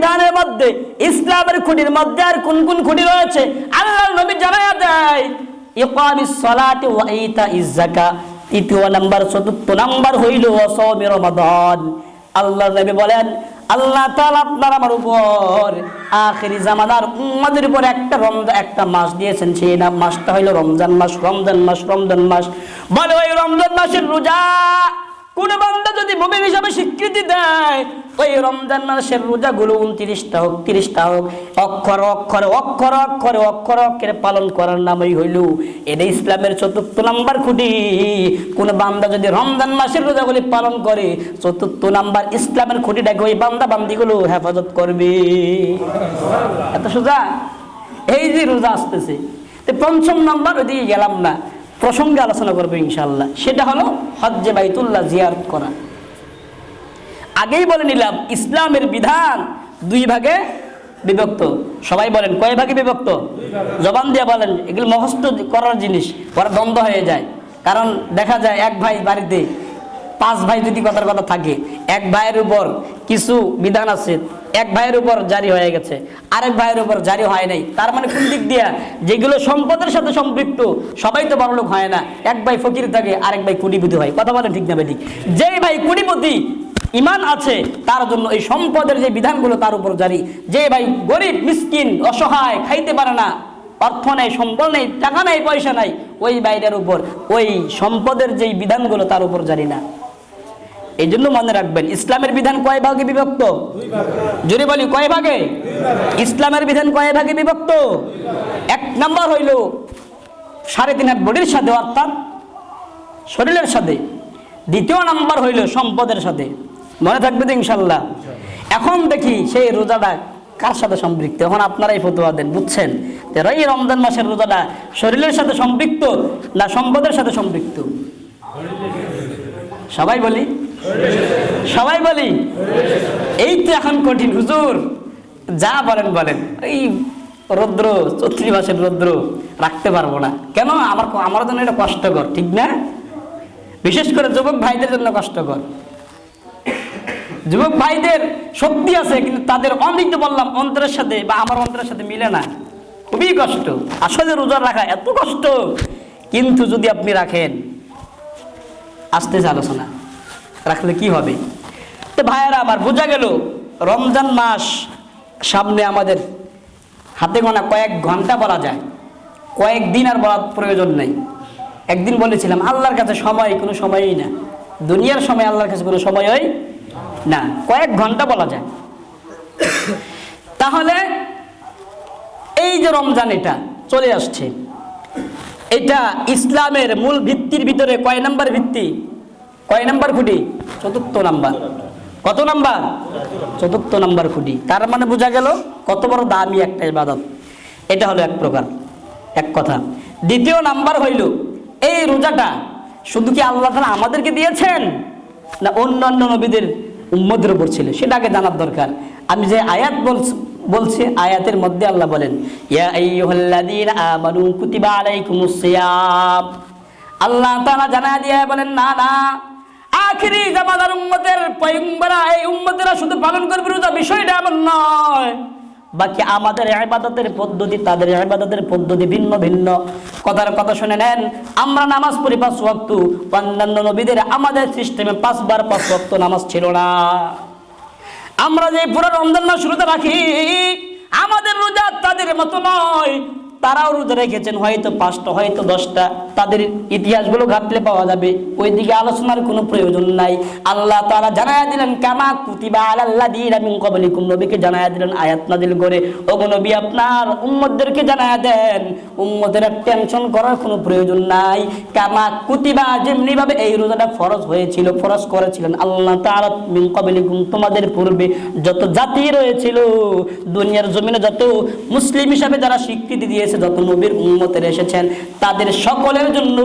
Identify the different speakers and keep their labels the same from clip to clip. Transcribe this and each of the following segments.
Speaker 1: বিধানের মধ্যে, ইসলামের খুঁটির মধ্যে আর কোন কোন খুঁটি রয়েছে আল্লাহর নবী জানায়া দেয়। ইকামিস সালাতি ওয়া ইতাইজ যাকাত, তৃতীয় নাম্বার, চতুর্থ নাম্বার হইল সাওমি রমাদান। আল্লাহর নবী বলেন, আল্লাহ তাআলা আপনার আমার উপর আখিরি জামানার উম্মতের উপর একটা মাস দিয়েছেন, সেই মাসটা হইল রমজান মাস। রমজান মাস বলে ওই রমজান মাসের রোজা কোন বান্দা যদি মুমিন হিসাবে স্বীকৃতি দেয়, ওই রমজান মাসের রোজাগুলো 29টা হোক 30টা হোক, অক্ষরে পালন করার নামই হইল এটা ইসলামের চতুর্থ নাম্বার খুঁটি। কোন বান্দা যদি রমজান মাসের রোজাগুলি পালন করে, চতুর্থ নাম্বার ইসলামের খুঁটিটাকে ওই বান্দা বান্দিগুলো হেফাজত করবে। এত সোজা। এই যে রোজা আসতেছে, পঞ্চম নাম্বার ওইদিকে গেলাম না, প্রসঙ্গে আলোচনা করবো ইনশাআল্লাহ, সেটা হলো হজ্জে বাইতুল্লাহ জিয়ারত করা। আগেই বলে নিলাম ইসলামের বিধান 2 ভাগে বিভক্ত। সবাই বলেন কয় ভাগে বিভক্ত? জবান দিয়ে বলেন, এগুলো মুখস্থ করার জিনিস, পরে দ্বন্দ্ব হয়ে যায়। কারণ দেখা যায় এক ভাই বাড়িতে 5 ভাই যদি কথার কথা থাকে, এক ভাইয়ের উপর কিছু বিধান আছে, এক ভাইয়ের উপর জারি হয়ে গেছে, আরেক ভাইয়ের উপর জারি হয় নাই। তার মানে কোন দিক দিয়া? যেগুলো সম্পদের সাথে সম্পৃক্ত, সবাই তো বড়লোক হয় না। এক ভাই ফকির থাকে, আরেক ভাই কোটিপতি হয়। কথা বলেন ঠিক না বেঠিক? যেই ভাই কোটিপতি ইমান আছে, তার জন্য এই সম্পদের যে বিধানগুলো তার উপর জারি। যে ভাই গরিব মিসকিন অসহায়, খাইতে পারে না, অর্থ নেই, সম্বল নেই, টাকা নেই, পয়সা নাই, ওই বাইরের উপর ওই সম্পদের যেই বিধানগুলো তার উপর জারি না। এই জন্য মনে রাখবেন ইসলামের বিধান কয় ভাগে বিভক্ত? জোরে বলি কয় ভাগে? ইসলামের বিধান কয় ভাগে বিভক্ত? 1 নাম্বার হইল 3.5 হাত বডির সাথে, অর্থাৎ শরীরের সাথে। 2 নাম্বার হইল সম্পদের সাথে। মনে থাকবে তো ইনশাল্লাহ? এখন দেখি সেই রোজাটা কার সাথে সম্পৃক্ত। এখন আপনারাই ফতোয়া দেন, বুঝছেন? এই রমজান মাসের রোজাটা শরীরের সাথে সম্পৃক্ত না সম্পদের সাথে সম্পৃক্ত? সবাই বলি, সবাই বলি। এই তো এখন কঠিন হুজুর, যা বলেন বলেন। এই রৌদ্র, চৈত্র মাসের রৌদ্র রাখতে পারবো না কেন? আমার জন্য এটা কষ্টকর, ঠিক না? বিশেষ করে যুবক ভাইদের জন্য কষ্টকর। যুবক ভাইদের শক্তি আছে, কিন্তু তাদের অনেক বললাম অন্তরের সাথে বা আমার অন্তরের সাথে মিলে না, খুবই কষ্ট। আসলে রোজা রাখা এত কষ্ট, কিন্তু যদি আপনি রাখেন, আসতেছে আলোচনা, রাখলে কি হবে? তো ভাইয়েরা আমার, বোঝা গেল রমজান মাস সামনে আমাদের, হাতে গোনা কয়েক ঘন্টা বলা যায়, কয়েকদিন আর বলার প্রয়োজন নেই। একদিন বলেছিলাম আল্লাহর কাছে সময় কোনো সময়ই না, দুনিয়ার সময় আল্লাহর কাছে কোনো সময়ই না, কয়েক ঘন্টা বলা যায়। তাহলে এই যে রমজান এটা চলে আসছে, এটা ইসলামের মূল ভিত্তির ভিতরে কয় নাম্বার ভিত্তি? কয় নাম্বার খুঁটি? 4র্থ নাম্বার। কত নাম্বার? 4র্থ নাম্বার খুঁটি। তার মানে বোঝা গেল কত বড় দামি একটা ইবাদত। এটা হলো এক প্রকার, এক কথা। 2 নাম্বার হইল, এই রোজাটা শুধু কি আল্লাহ তাআলা আমাদেরকে দিয়েছেন না অন্যান্য নবীদের উম্মতের উপর ছিল, সেটা আগে জানার দরকার। আমি যে আয়াত বলছি, আয়াতের মধ্যে আল্লাহ বলেন, ইয়া আইয়ুহাল্লাযীনা আমানু কুতিবা আলাইকুমুস সিয়াম। আল্লাহ তাআলা জানায় দিয়ে বলেন, না না, আখিরি জামানার উম্মতের পয়গম্বর এই উম্মতেরা শুধু পালন করবে রোজা, বিষয়টা এমন নয়। বাকি আমাদের ইবাদতের পদ্ধতি, তাদের ইবাদতের পদ্ধতি ভিন্ন ভিন্ন। কথার কথা শুনে নেন, আমরা নামাজ পড়ি 5 ওয়াক্ত, অন্যান্য নবীদের আমাদের সিস্টেমে 5 বার 5 ওয়াক্ত নামাজ ছিল না। আমরা যে পুরো রমজান মাস রোজা রাখি, আমাদের রোজা তাদের মতো নয়। তারাও রোজা রেখেছেন, হয়তো 5টা, হয়তো 10টা। তাদের ইতিহাসগুলো ঘাটলে পাওয়া যাবে, ওইদিকে আলোচনার কোনো প্রয়োজন নাই। আল্লাহ তাআলা জানায়া দিলেন, কামা কুতিবা আলাল্লাযীনা মিন ক্বাবলিকুম, নবীকে জানায়া দিলেন, আয়াত নাযিল করে, ওগো নবী আপনার উম্মতদেরকে জানায়া দেন, উম্মতেরা টেনশন করার কোনো প্রয়োজন নাই। কামা কুতিবা, যেমনি ভাবে এই রোজাটা ফরজ হয়েছিল, ফরজ করেছিলেন আল্লাহ তাআলা, মিন ক্বাবলিকুম, তোমাদের পূর্বে যত জাতি রয়েছিল, দুনিয়ার জমিনে যত মুসলিম হিসাবে যারা স্বীকৃতি দিয়েছে, যত নবীর উম্মতের এসেছেন, তাদের সকলের জন্য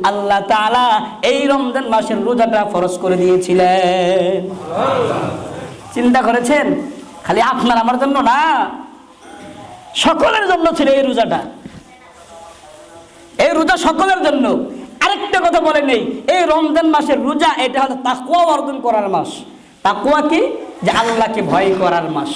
Speaker 1: আল্লাহ তাআলা এই রমজান মাসের রোজাটা ফরজ করে দিয়েছিলেন। চিন্তা করেছেন? খালি আপনার আমার জন্য না, সকলের জন্য ছিল এই রোজাটা। এই রোজা সকলের জন্য। আরেকটা কথা বলে নেই, এই রমজান মাসের রোজা এটা হলো তাকওয়া অর্জন করার মাস। তাকওয়া কি? যে আল্লাহকে ভয় করার মাস।